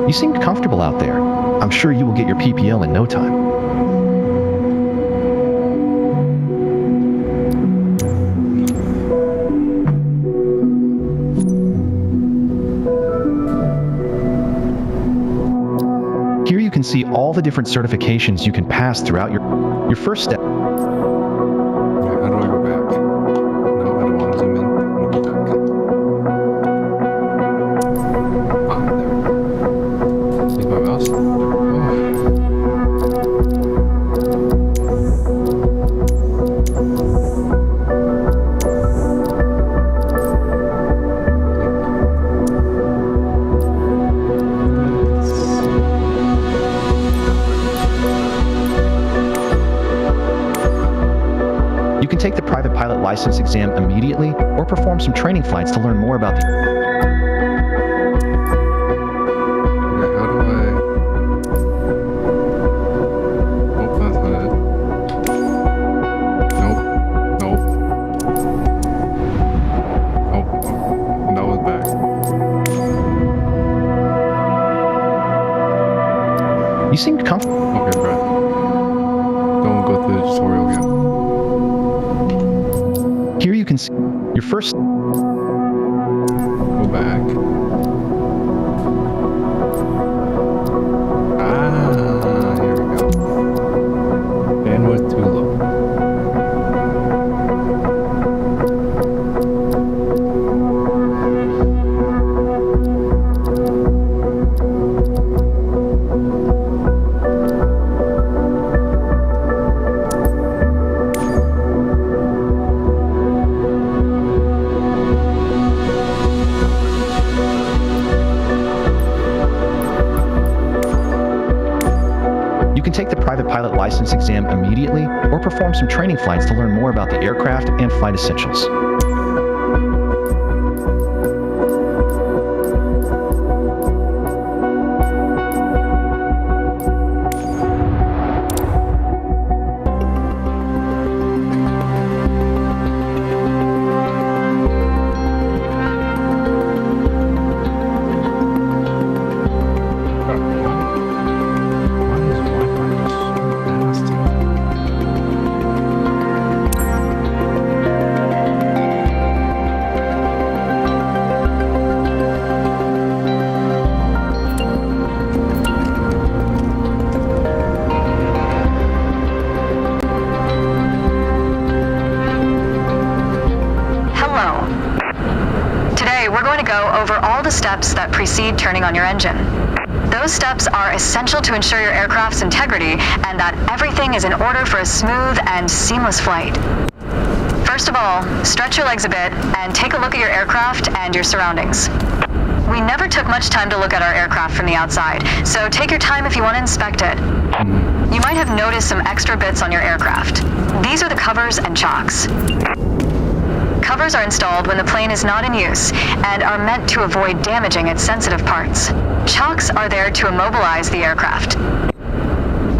You seem comfortable out there. I'm sure you will get your PPL in no time. Here you can see all the different certifications you can pass throughout your first step. How do I go back? No, I don't want to zoom in. I want to go back. Ah, there we go. Use my mouse. You can take the private pilot license exam immediately or perform some training flights to learn more about the... Okay, how do I... Nope, that's not it. Nope. Nope. Nope. That was back. You seemed comfortable. Okay, Brett. Don't go through the tutorial again. Here you can see your first... Go back. Ah, here we go. Bandwidth too low. You can take the private pilot license exam immediately or perform some training flights to learn more about the aircraft and flight essentials. We're going to go over all the steps that precede turning on your engine. Those steps are essential to ensure your aircraft's integrity and that everything is in order for a smooth and seamless flight. First of all, stretch your legs a bit and take a look at your aircraft and your surroundings. We never took much time to look at our aircraft from the outside, so take your time if you want to inspect it. You might have noticed some extra bits on your aircraft. These are the covers and chocks. Covers are installed when the plane is not in use and are meant to avoid damaging its sensitive parts. Chocks are there to immobilize the aircraft.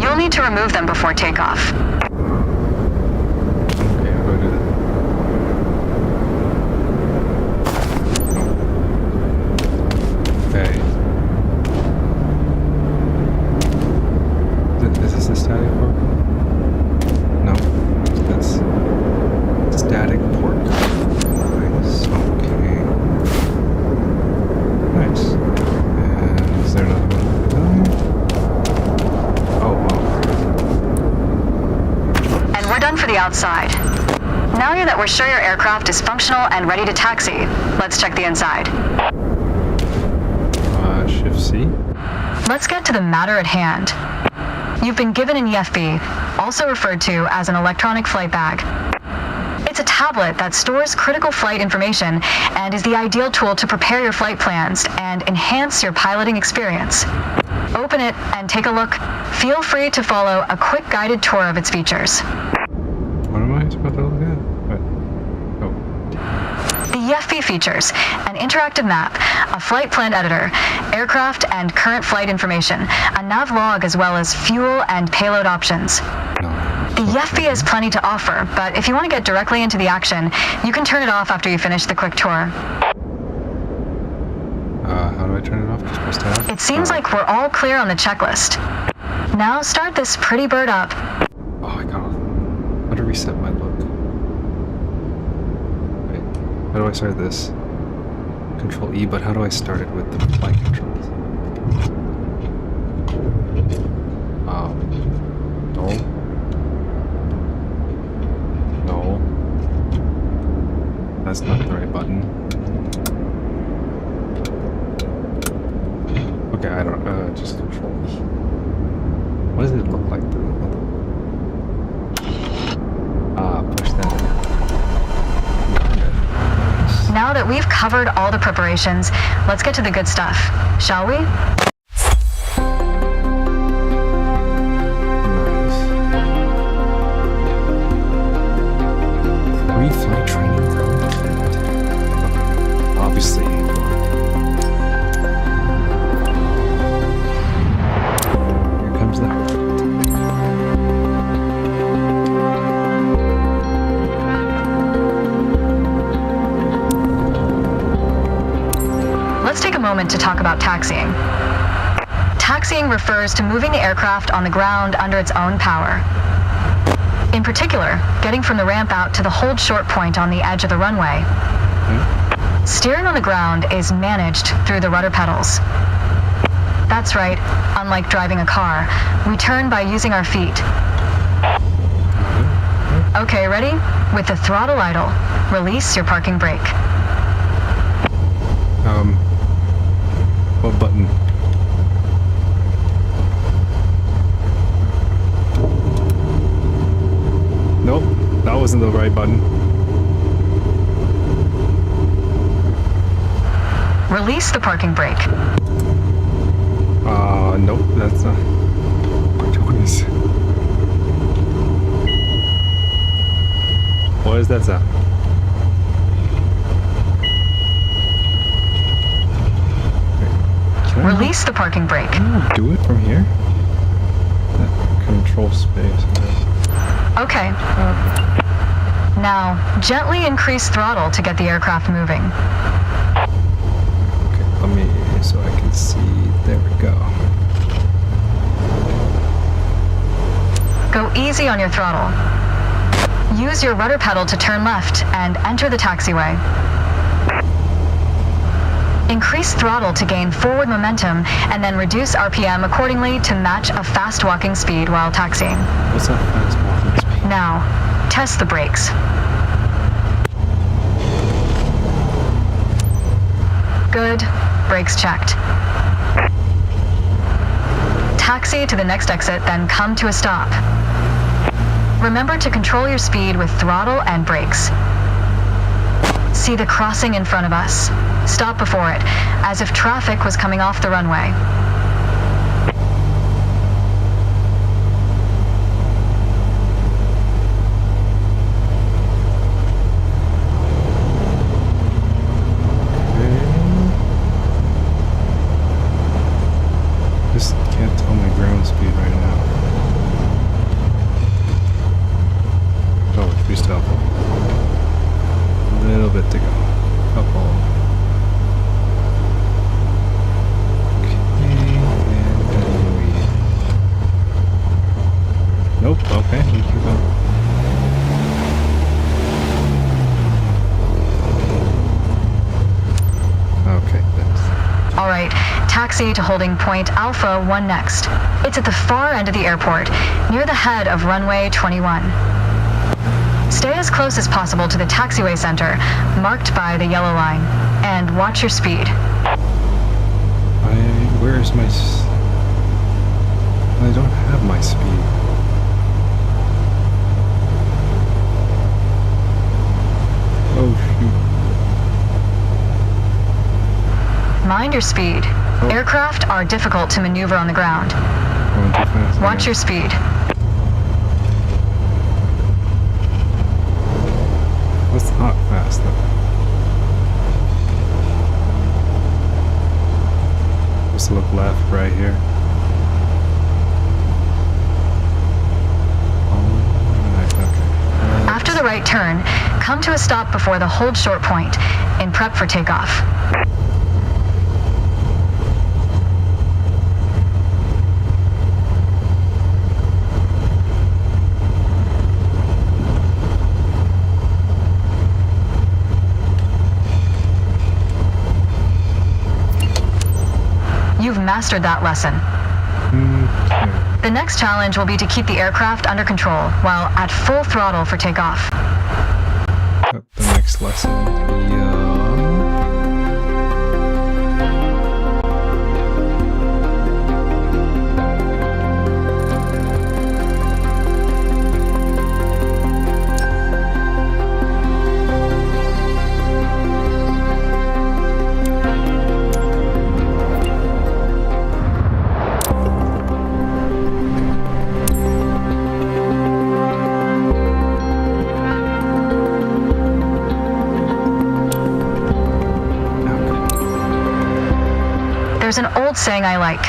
You'll need to remove them before takeoff. Okay, I'll go do that. Okay. Is this a static port? No. That's static port. Nice. Okay. Nice. And is there another one? Oh, wow. And we're done for the outside. Now that we're sure your aircraft is functional and ready to taxi, let's check the inside. Shift C. Let's get to the matter at hand. You've been given an EFB, also referred to as an electronic flight bag. It's a tablet that stores critical flight information and is the ideal tool to prepare your flight plans and enhance your piloting experience. Open it and take a look. Feel free to follow a quick guided tour of its features. What am I supposed to look at? What? Oh. The EFB features an interactive map, a flight plan editor, aircraft and current flight information, a nav log as well as fuel and payload options. No. The EFB has plenty to offer, but if you want to get directly into the action, you can turn it off after you finish the quick tour. How do I I turn it off? Just press tab? It seems like we're all clear on the checklist. Now start this pretty bird up. Oh, I got off. How to reset my look? Wait, how do I start this? Control E, but how do I start it with the flight controls? No. No. That's not the right button. Okay, I don't, just control E. What does it look like? Push that. Nice. Now that we've covered all the preparations, let's get to the good stuff, shall we? Pre-flight training complete. Obviously. Here comes the hope. Let's take a moment to talk about taxiing. Taxiing refers to moving the aircraft on the ground under its own power. In particular, getting from the ramp out to the hold short point on the edge of the runway. Steering on the ground is managed through the rudder pedals. That's right, unlike driving a car, we turn by using our feet. Okay, ready? With the throttle idle, release your parking brake. What button? Nope, that wasn't the right button. Release the parking brake. Nope, that's not. What is that sound? Release the parking brake. Can I do it from here? That control space. Okay. Now, gently increase throttle to get the aircraft moving. Okay, let me, so I can see. There we go. Go easy on your throttle. Use your rudder pedal to turn left and enter the taxiway. Increase throttle to gain forward momentum and then reduce RPM accordingly to match a fast walking speed while taxiing. What's that fast walking speed? Now, test the brakes. Good. Brakes checked. Taxi to the next exit, then come to a stop. Remember to control your speed with throttle and brakes. See the crossing in front of us. Stop before it, as if traffic was coming off the runway. Just can't tell my ground speed right now. Oh, we still have a little bit to go. Couple. Nope, okay, we keep going. Okay, thanks. All right, taxi to holding point Alpha 1 next. It's at the far end of the airport, near the head of runway 21. Stay as close as possible to the taxiway center, marked by the yellow line, and watch your speed. Where's my... I don't have my speed. Oh, shoot. Mind your speed. Oh. Aircraft are difficult to maneuver on the ground. Going too fast. Watch your speed. That's not fast, though. Just look left, right here. Alright, okay. After the right turn, come to a stop before the hold short point, in prep for takeoff. mastered that lesson. Okay. The next challenge will be to keep the aircraft under control while at full throttle for takeoff. The next lesson. Yeah. There's an old saying I like.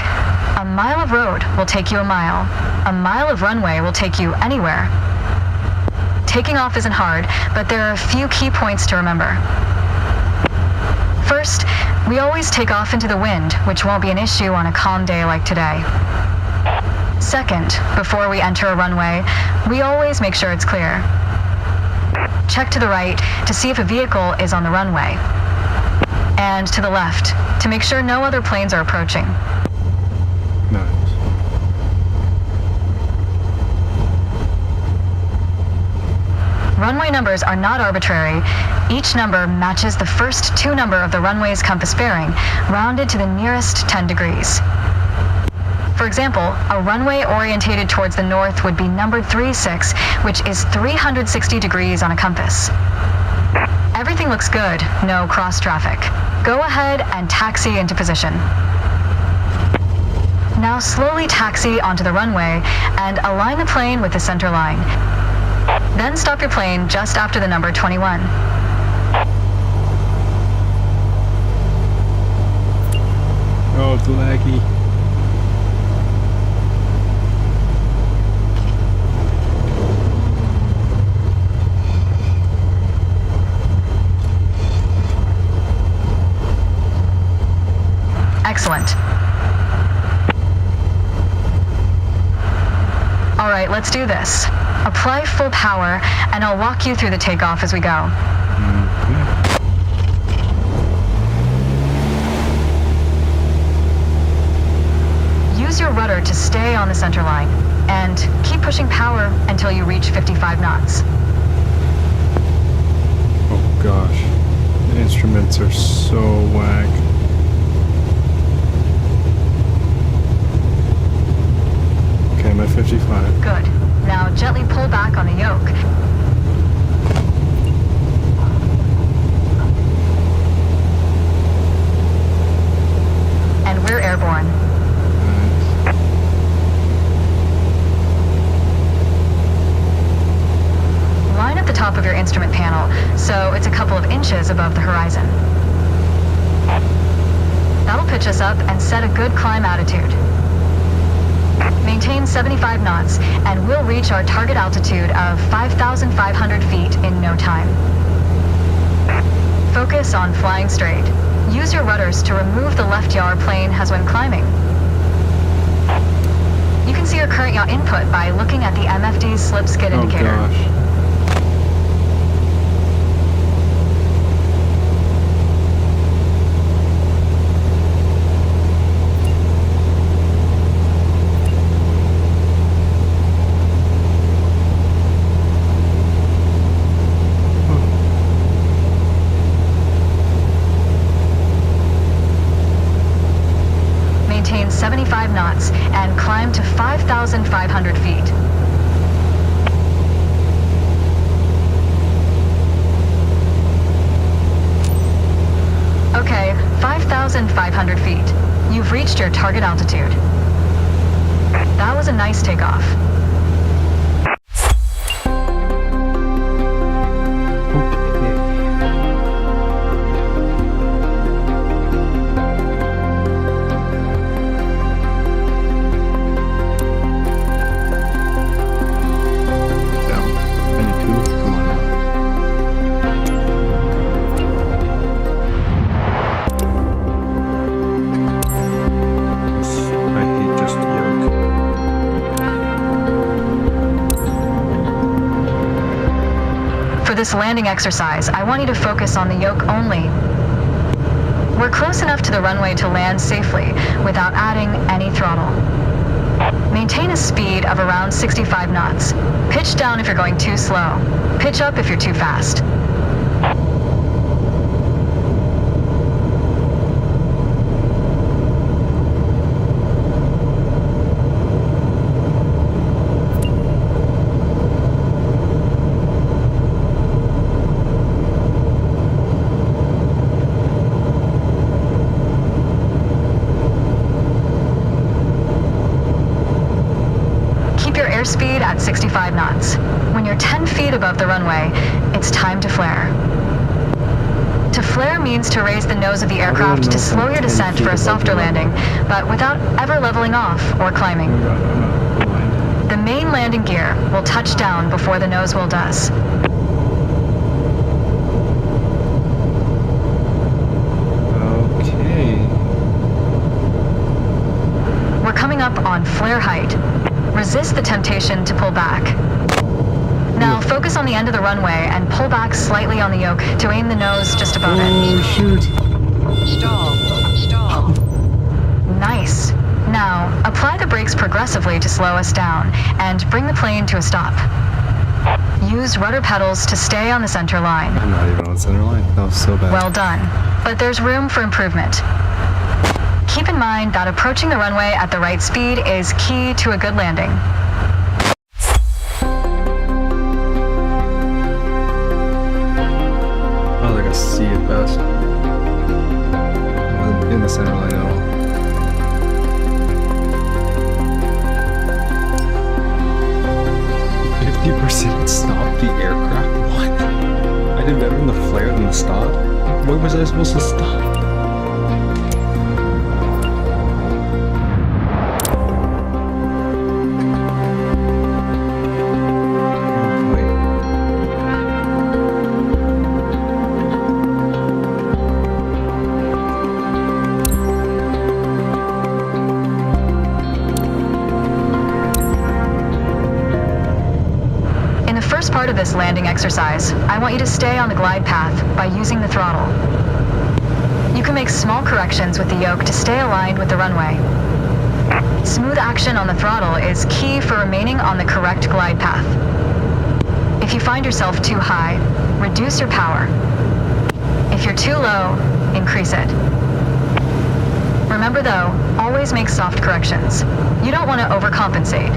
A mile of road will take you a mile. A mile of runway will take you anywhere. Taking off isn't hard, but there are a few key points to remember. First, we always take off into the wind, which won't be an issue on a calm day like today. Second, before we enter a runway, we always make sure it's clear. Check to the right to see if a vehicle is on the runway. And to the left, to make sure no other planes are approaching. Nice. Runway numbers are not arbitrary. Each number matches the first two number of the runway's compass bearing, rounded to the nearest 10 degrees. For example, a runway orientated towards the north would be numbered 36, which is 360 degrees on a compass. Everything looks good, no cross traffic. Go ahead and taxi into position. Now slowly taxi onto the runway and align the plane with the center line. Then stop your plane just after the number 21. Oh, it's laggy. Excellent. All right, let's do this. Apply full power, and I'll walk you through the takeoff as we go. Use your rudder to stay on the center line, and keep pushing power until you reach 55 knots. Oh gosh. The instruments are so whack. Okay, I'm at 55. Good. Now gently pull back on the yoke. And we're airborne. Nice. Line at the top of your instrument panel, so it's a couple of inches above the horizon. That'll pitch us up and set a good climb attitude. Maintain 75 knots, and we'll reach our target altitude of 5,500 feet in no time. Focus on flying straight. Use your rudders to remove the left yaw our plane has when climbing. You can see your current yaw input by looking at the MFD slip skid indicator. Oh gosh. Maintain 75 knots and climb to 5,500 feet. Okay, 5,500 feet. You've reached your target altitude. That was a nice takeoff. For this landing exercise, I want you to focus on the yoke only. We're close enough to the runway to land safely without adding any throttle. Maintain a speed of around 65 knots. Pitch down if you're going too slow. Pitch up if you're too fast. Airspeed at 65 knots. When you're 10 feet above the runway, it's time to flare. To flare means to raise the nose of the aircraft to slow your descent for a softer landing, but without ever leveling off or climbing. The main landing gear will touch down before the nose wheel does. Okay. We're coming up on flare height. Resist the temptation to pull back. Now focus on the end of the runway and pull back slightly on the yoke to aim the nose just above it. Oh, shoot. Stall. Nice. Now, apply the brakes progressively to slow us down and bring the plane to a stop. Use rudder pedals to stay on the center line. I'm not even on the center line. That was so bad. Well done. But there's room for improvement. Keep in mind that approaching the runway at the right speed is key to a good landing. I don't think I see it best. I'm in the center line at all. %. Stop the aircraft? What? I did better in the flare than the stop? Where was I supposed to stop? Part of this landing exercise, I want you to stay on the glide path by using the throttle. You can make small corrections with the yoke to stay aligned with the runway. Smooth action on the throttle is key for remaining on the correct glide path. If you find yourself too high, reduce your power. If you're too low, increase it. Remember though, always make soft corrections. You don't want to overcompensate.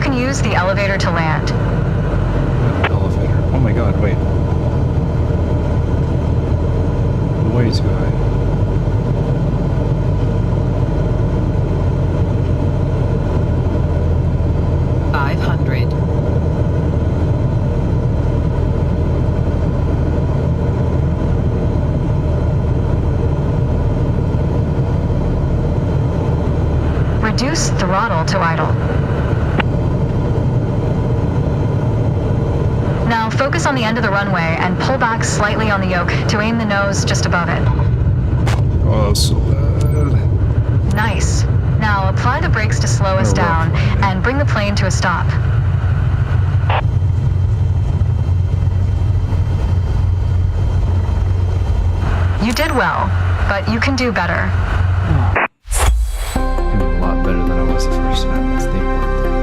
Use the elevator to land. Elevator? Oh my god, wait. Way too high. Reduce throttle to idle. Now focus on the end of the runway and pull back slightly on the yoke to aim the nose just above it. Oh, that was so bad. Nice. Now apply the brakes to slow us down and bring the plane to a stop. You did well, but you can do better. I'm a lot better than I was the first time. That's the important thing.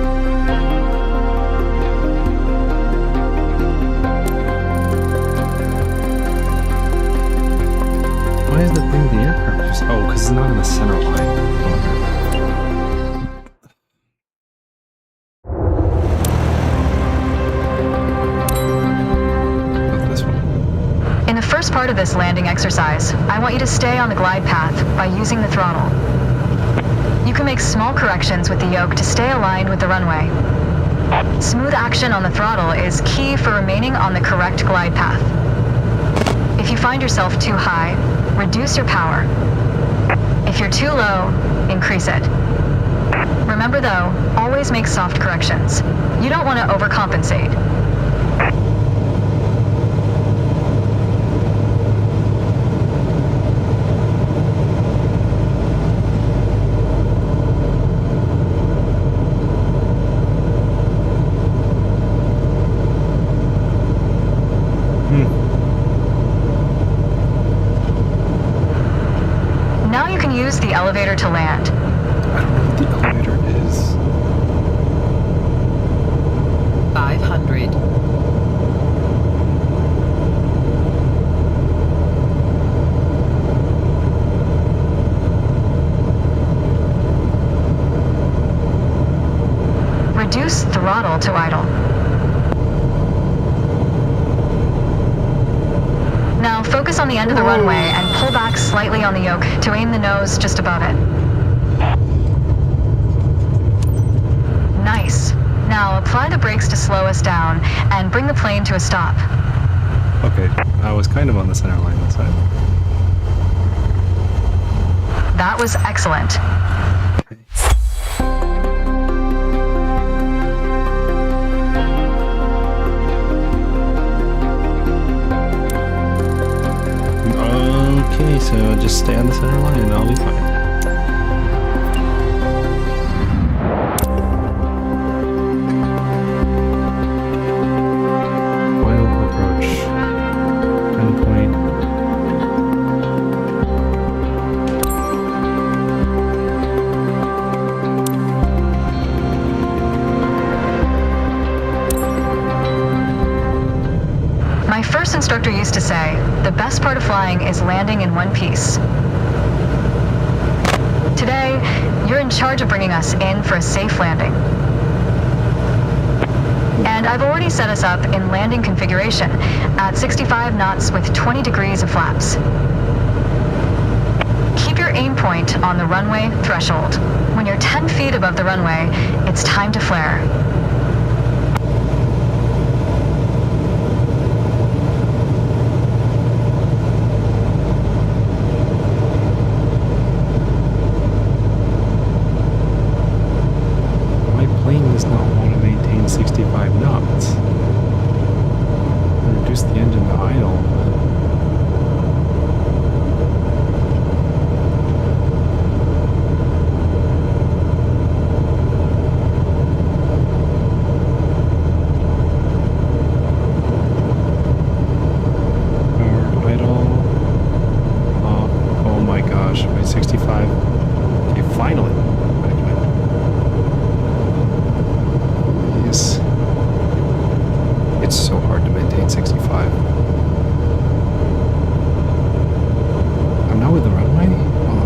Why is that thing the aircraft just... Oh, because it's not in the center line. Not this one. In the first part of this landing exercise, I want you to stay on the glide path by using the throttle. You can make small corrections with the yoke to stay aligned with the runway. Smooth action on the throttle is key for remaining on the correct glide path. If you find yourself too high, reduce your power. If you're too low, increase it. Remember though, always make soft corrections. You don't want to overcompensate. elevator to land. I don't know what the elevator is. 500. Reduce throttle to idle. Now focus on the end of the runway and pull back slightly on the yoke to aim the nose just above it. Nice. Now apply the brakes to slow us down and bring the plane to a stop. Okay, I was kind of on the center line this time. That was excellent. Okay, so just stay on the center line and I'll be fine. Final approach. Endpoint. My first instructor used to say, the best part of flying is landing in one piece. Today, you're in charge of bringing us in for a safe landing. And I've already set us up in landing configuration at 65 knots with 20 degrees of flaps. Keep your aim point on the runway threshold. When you're 10 feet above the runway, it's time to flare. Does not want to maintain 65 knots. Reduce the engine to idle. Forward idle. Off. Oh my gosh, my 65. Okay, finally. It's so hard to maintain 65. I'm not with the runway? Oh.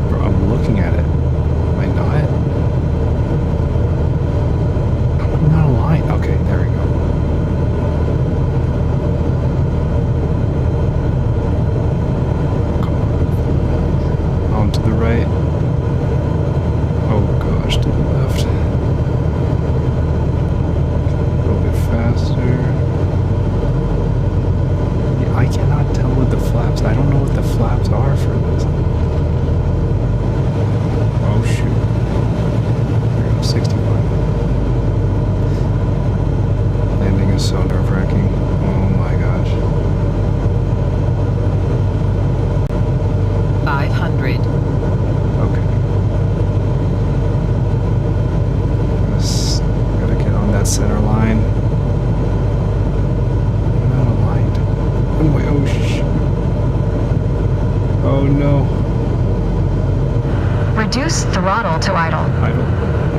Bro, I'm looking at it. Am I not? I'm not aligned. Okay, there we go. Come on. On to the right. Oh gosh, to the left. Faster. Yeah, I cannot tell with the flaps. I don't know what the flaps are for this. Oh shoot. Here goes 65. Landing is so nerve-wracking. Oh my gosh. 500. Okay. Gotta get on that center line. Oh shit. Oh no. Reduce throttle to idle. Idle.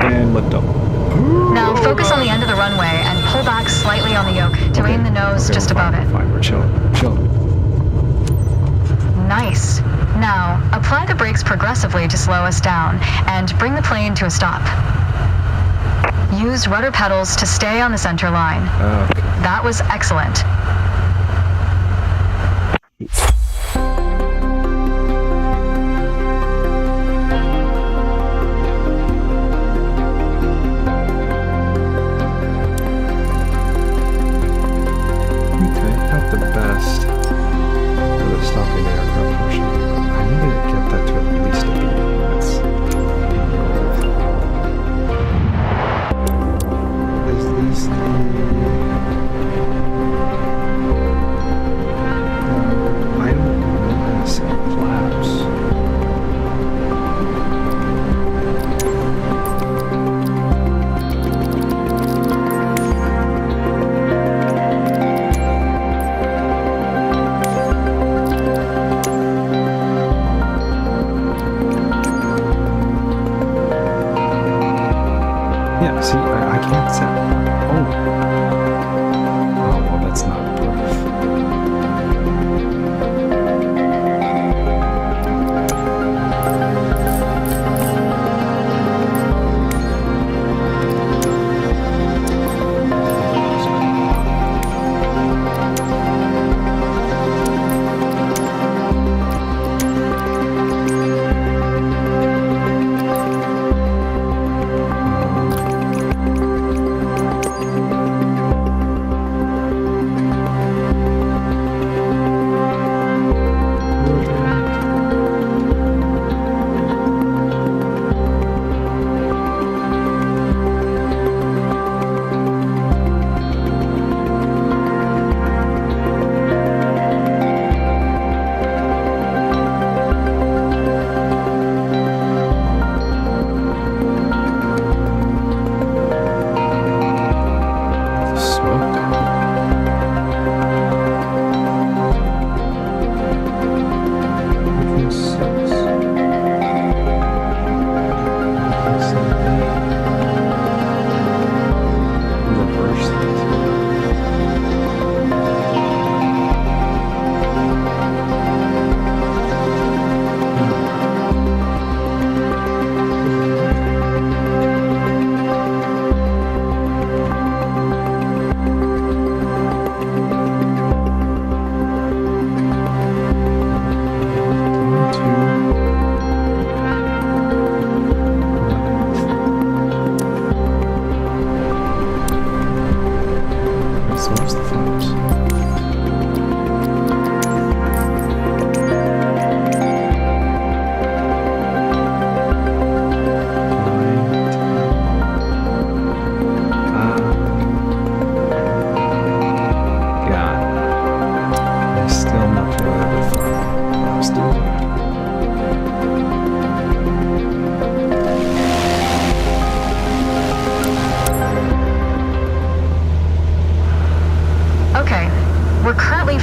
And lift up. Now focus on the end of the runway and pull back slightly on the yoke to aim the nose just above it. Fine, we're chilling. Nice. Now, apply the brakes progressively to slow us down and bring the plane to a stop. Use rudder pedals to stay on the center line. Okay. That was excellent. Not the best for the stopping the aircraft portion. I need to get that to at least a B. Is this the... Yeah, see, I can't set. Oh. Oh, well, that's not proof.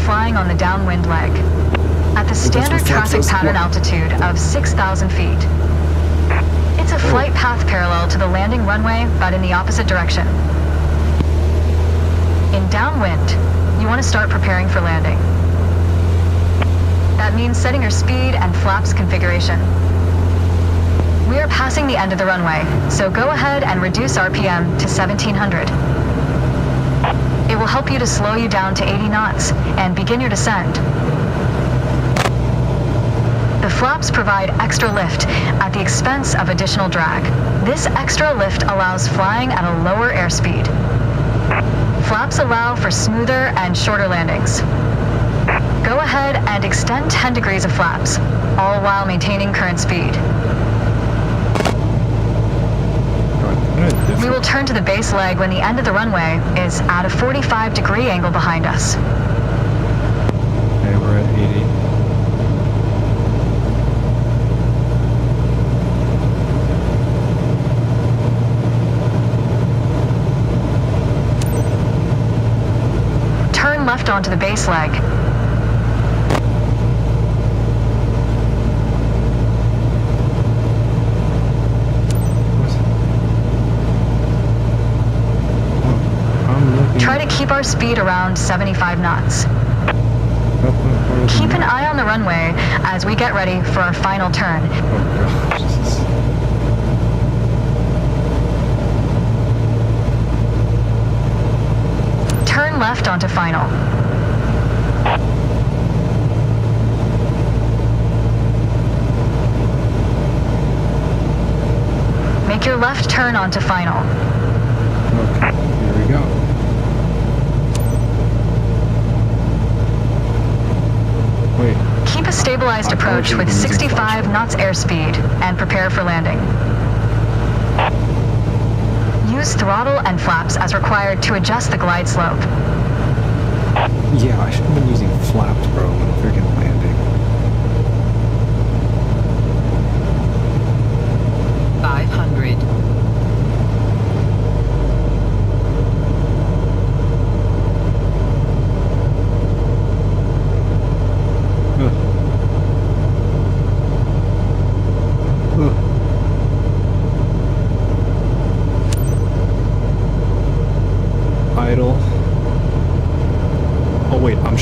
flying on the downwind leg at the standard traffic pattern altitude of 6,000 feet. It's a flight path parallel to the landing runway, but in the opposite direction. In downwind, you want to start preparing for landing. That means setting your speed and flaps configuration. We are passing the end of the runway, so go ahead and reduce RPM to 1700. It will help you to slow you down to 80 knots and begin your descent. The flaps provide extra lift at the expense of additional drag. This extra lift allows flying at a lower airspeed. Flaps allow for smoother and shorter landings. Go ahead and extend 10 degrees of flaps, all while maintaining current speed. We will turn to the base leg when the end of the runway is at a 45-degree angle behind us. Okay, we're at 80. Turn left onto the base leg. Try to keep our speed around 75 knots. Keep an eye on the runway as we get ready for our final turn. Oh gosh, Jesus. Turn left onto final. Make your left turn onto final. Okay, here we go. Wait. Keep a stabilized approach with 65 knots airspeed and prepare for landing. Use throttle and flaps as required to adjust the glide slope. Yeah, I should have been using flaps, bro, when freaking landing. 500.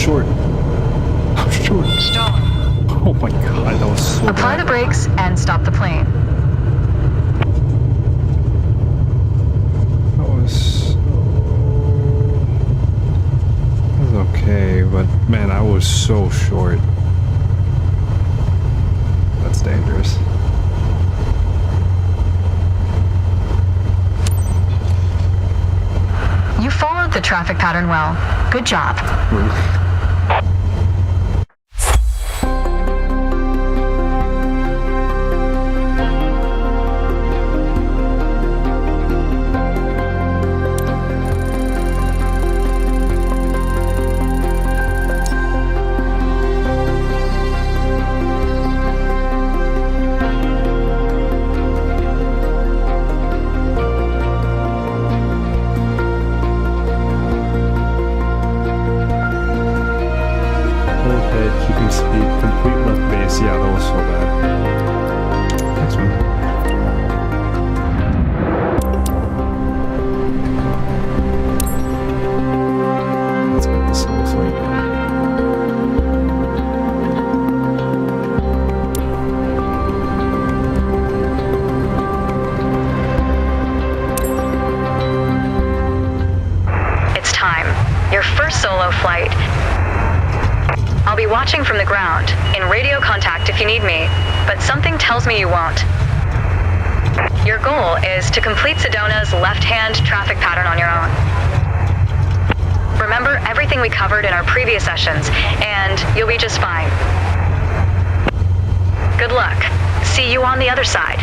short. I'm short. Stall. Oh my god, that was so Apply the bad. brakes and stop the plane. That was okay, but man, I was so short. That's dangerous. You followed the traffic pattern well. Good job. Keeping speed, complete left base. Yeah, that was so bad. Next one. Let's get this single flight. It's time. Your first solo flight. I'll be watching from the ground, in radio contact if you need me, but something tells me you won't. Your goal is to complete Sedona's left-hand traffic pattern on your own. Remember everything we covered in our previous sessions, and you'll be just fine. Good luck. See you on the other side.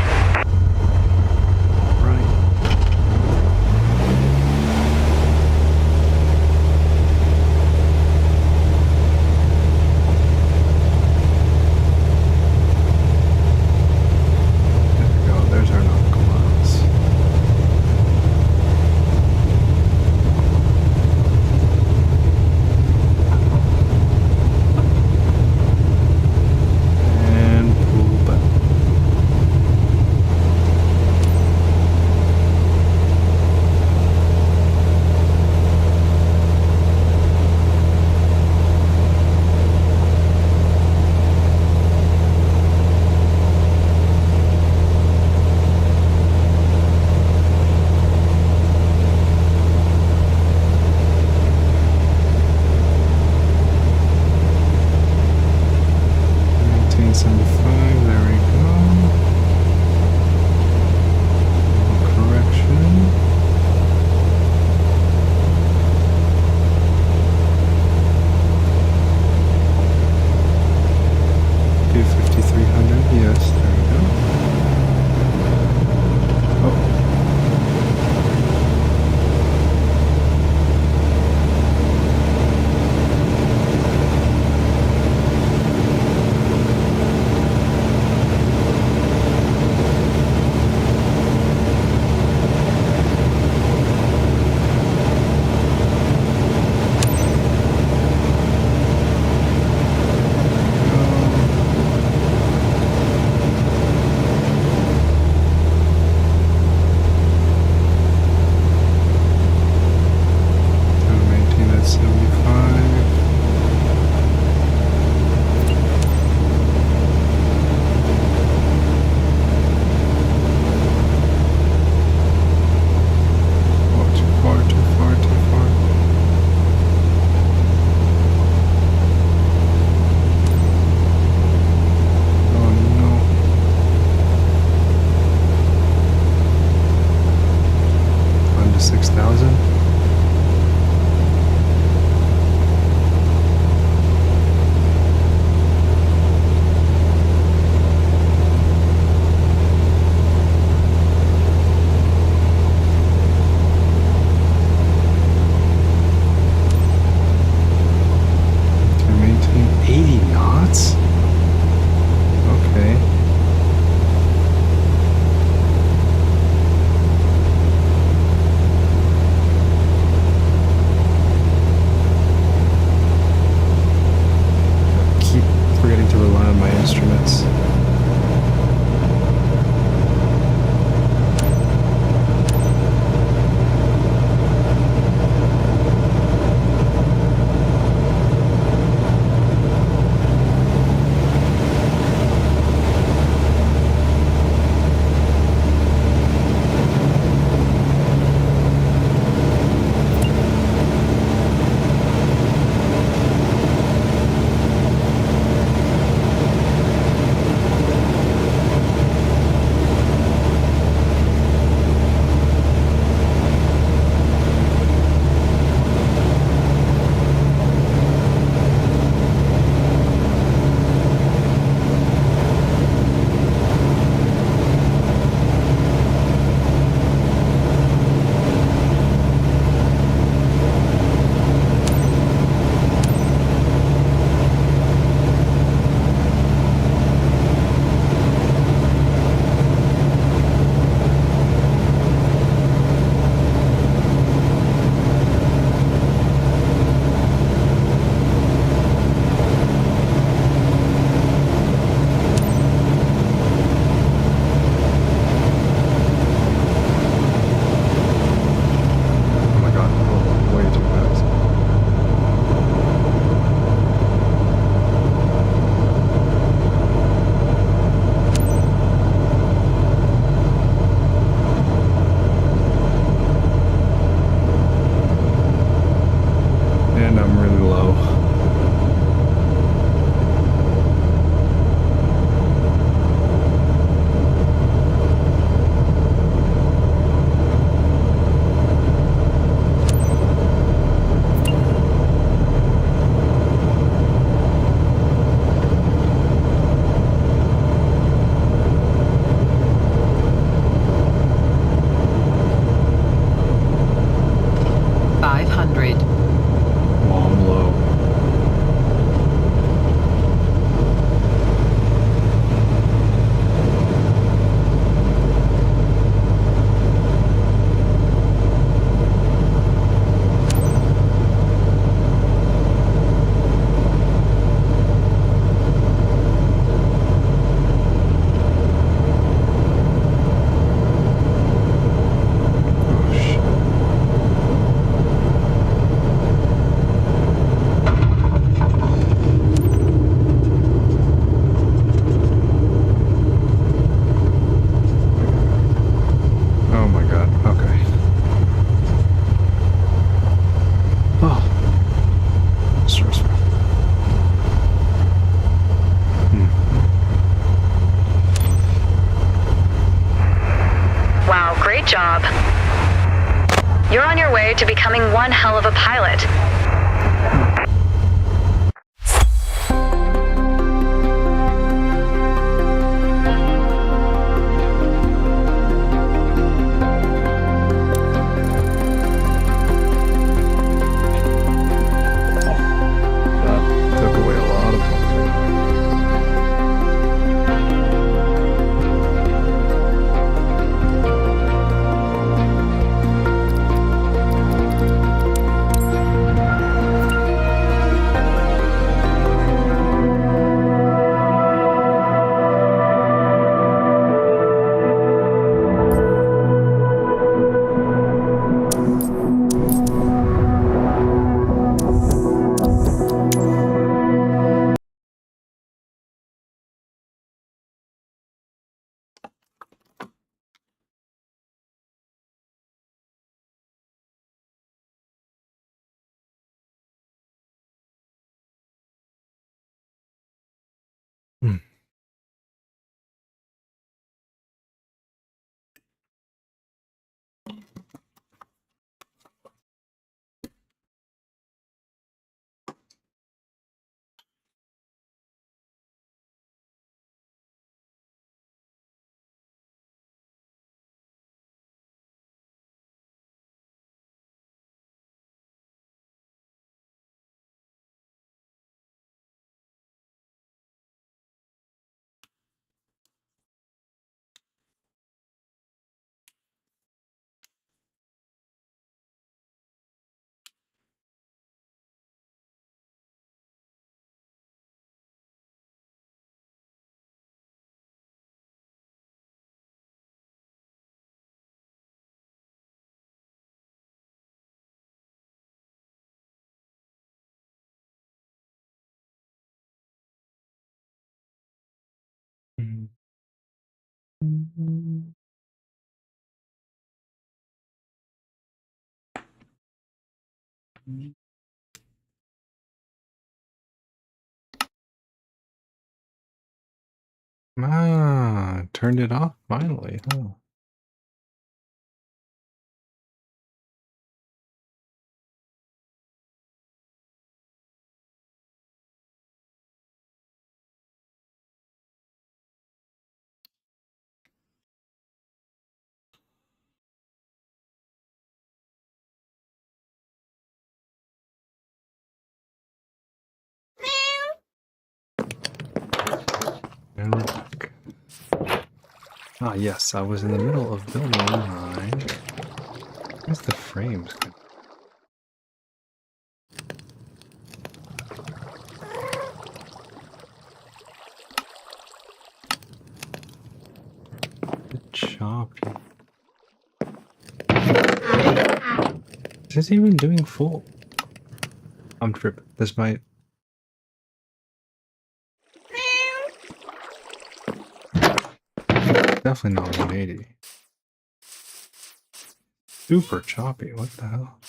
Great job. You're on your way to becoming one hell of a pilot. That took away a lot of fun. Ah, turned it off finally, huh? And we're back. Ah, yes, I was in the middle of building my... Where's the frames? The choppy. Is this even doing full? I'm tripping. This might... Definitely not 180. Super choppy, what the hell?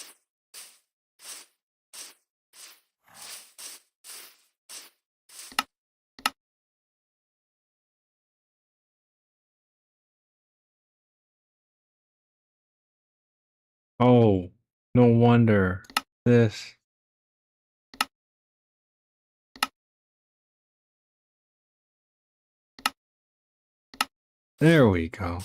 Oh, no wonder. This. There we go.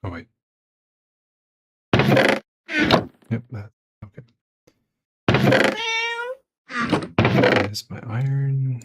Oh, wait. Yep, that. Okay. There's my iron.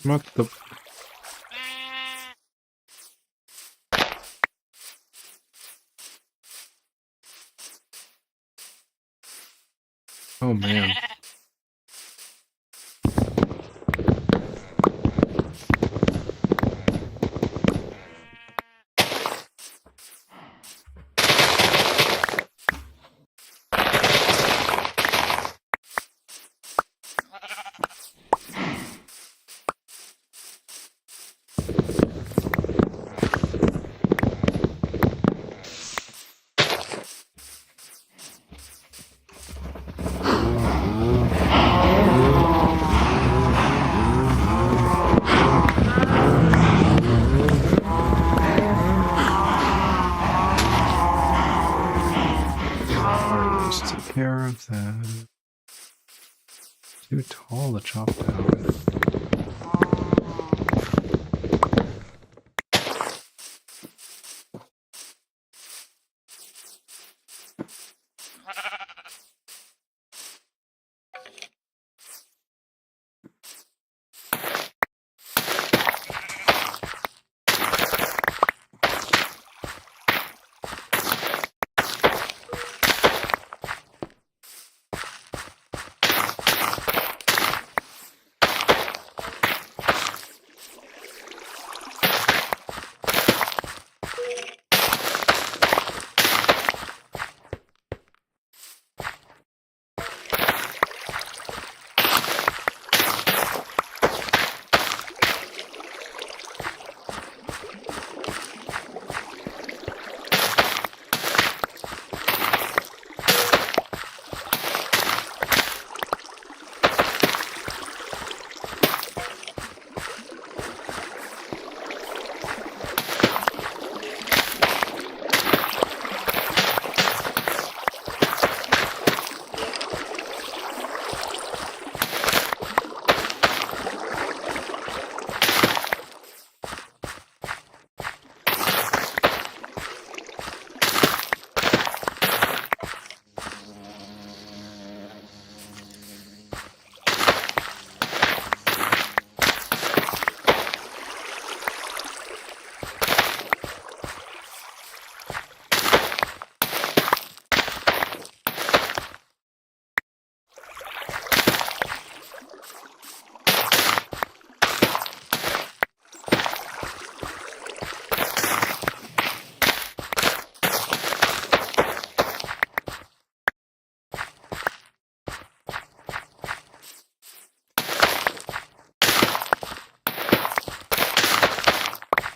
What the? Oh man. Take care of that. Too tall to chop down.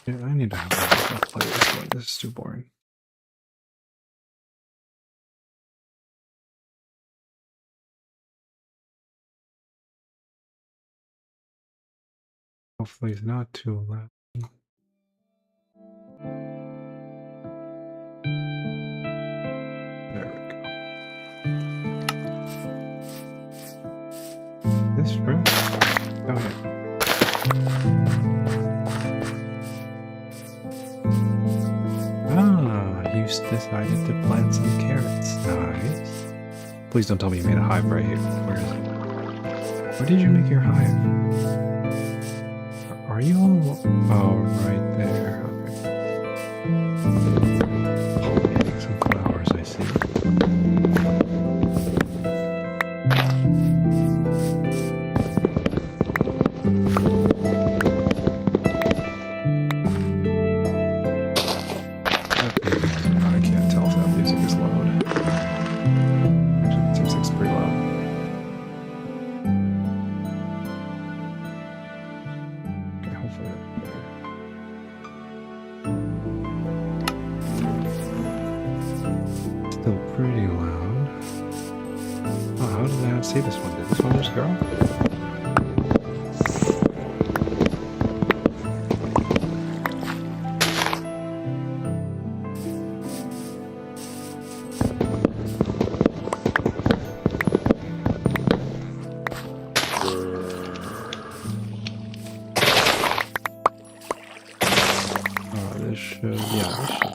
Yeah, I need to have a play this one. This is too boring. Hopefully it's not too loud. There we go. This room? Oh yeah. You decided to plant some carrots. Nice. Please don't tell me you made a hive right here. Where is it? Where did you make your hive? Are you all... Oh, right there. Okay. Some flowers, I see. Still pretty loud. Oh, how did I not see this one? Did this one just go? Oh, this should, yeah, this should.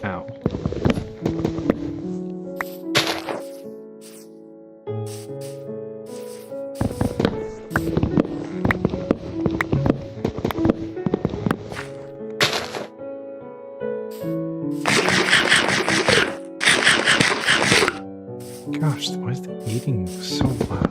Ow. Gosh, why is the eating so loud?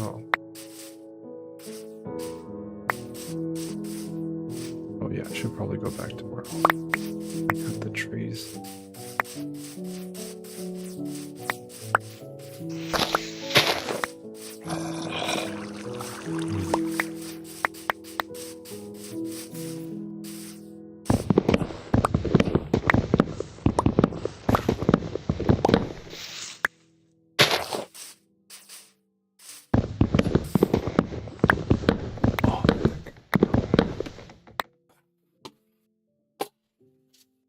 Oh. Oh yeah, I should probably go back to where I cut the trees.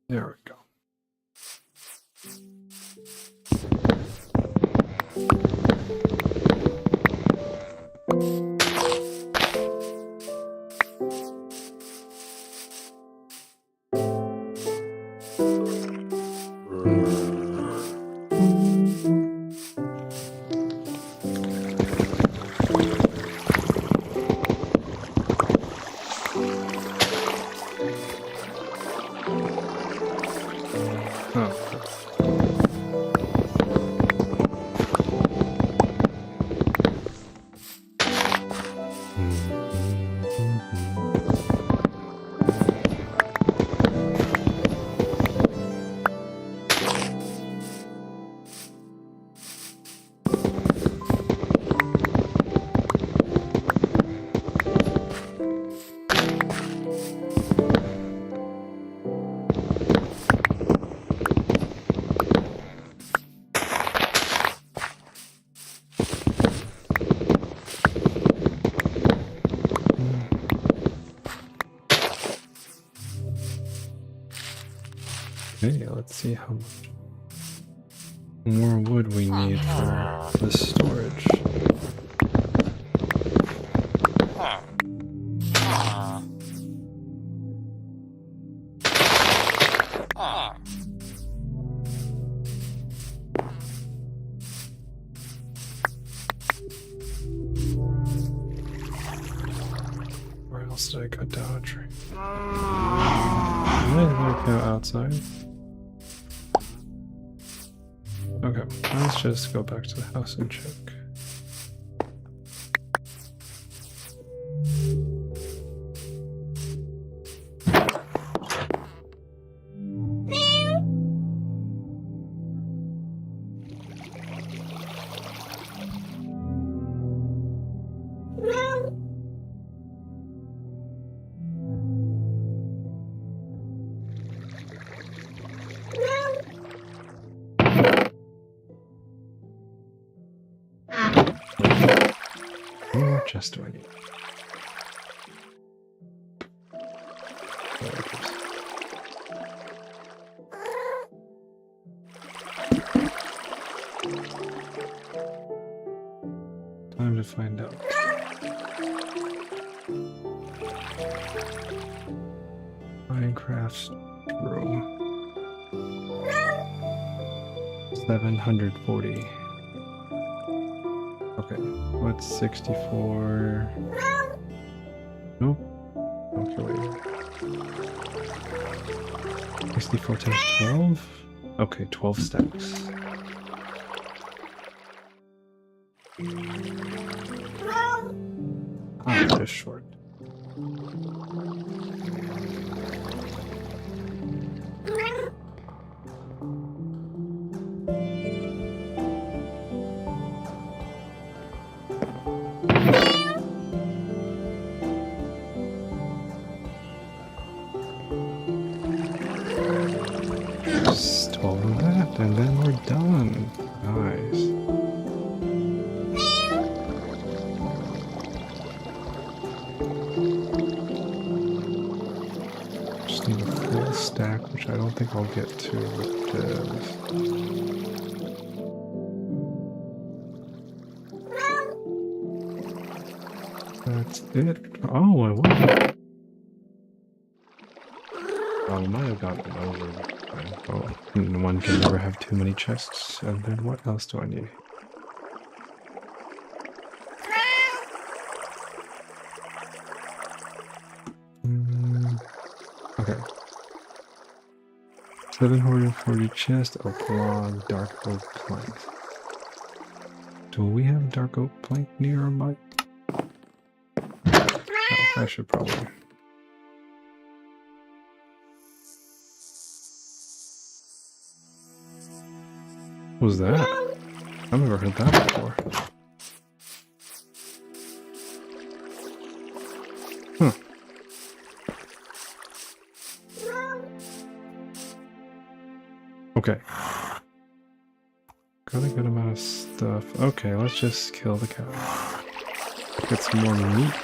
There we go. Okay, let's see how much more wood we need for the storage. Where else did I cut down a tree? Did I go outside? Okay, let's just go back to the house and check. How many more chests do I need? Time to find out. Minecraft room. 740. Okay, what's 64? Nope. Okay, wait. 64 times 12? Okay, 12 stacks. I'm just short. And then we're done. Nice. Just need a full stack, which I don't think I'll get to with this. That's it. Oh, I won. Oh, I might have gotten over. Oh, one can never have too many chests. And then what else do I need? Okay. 740 chest, oak log, dark oak plank. Do we have dark oak plank nearby? Oh, I should probably. What was that? I've never heard that before. Huh. Okay. Got a good amount of stuff. Okay, let's just kill the cow. Get some more meat.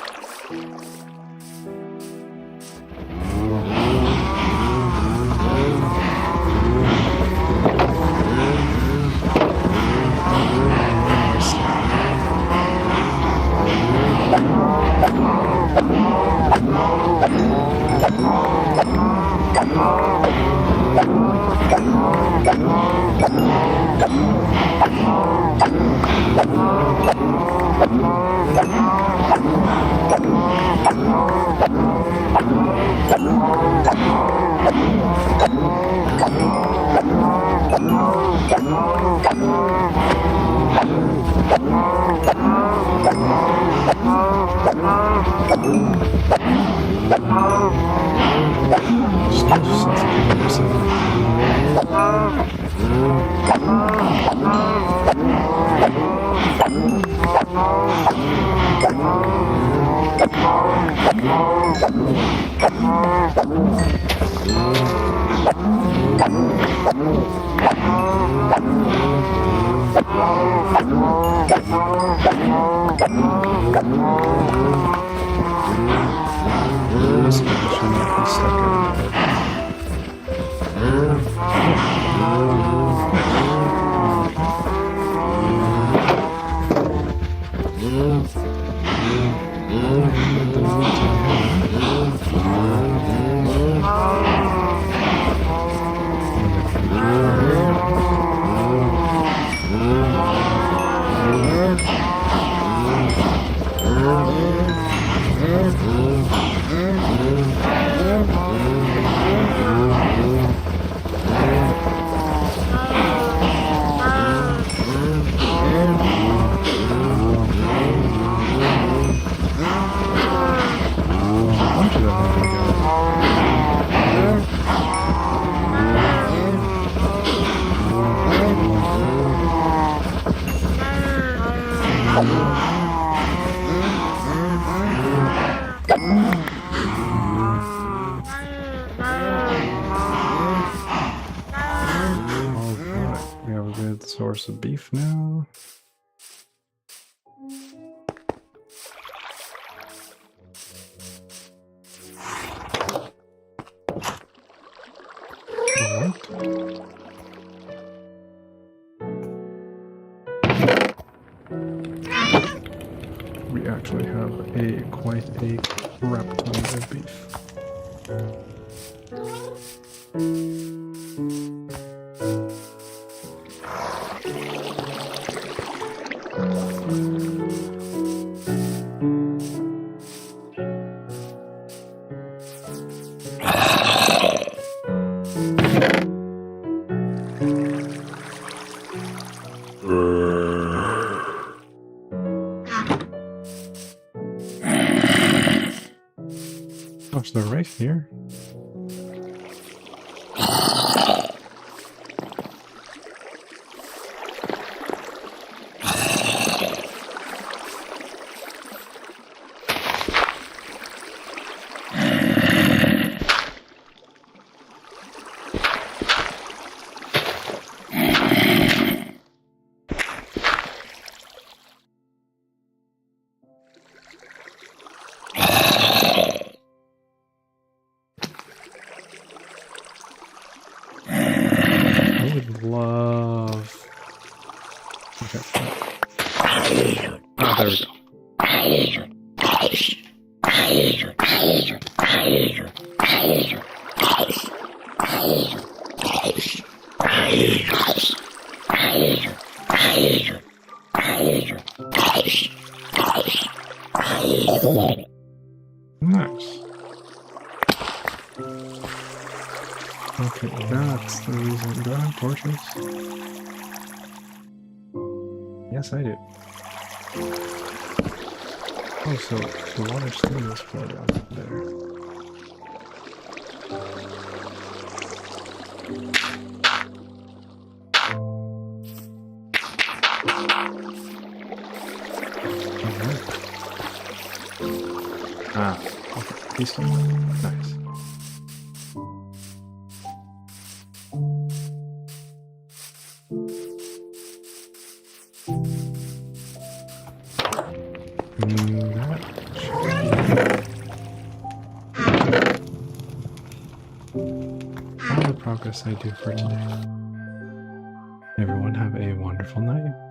Source of beef now. Alright. We actually have quite a crap ton of beef. Gosh, they're right here. would love. Okay. Oh, there we go. Nice. Okay, that's the reason. Do I have torches? Yes, I do. Oh, so the water still does flow down there. Ah, okay. Peaceful. Nice. All the progress I do for today. Everyone have a wonderful night.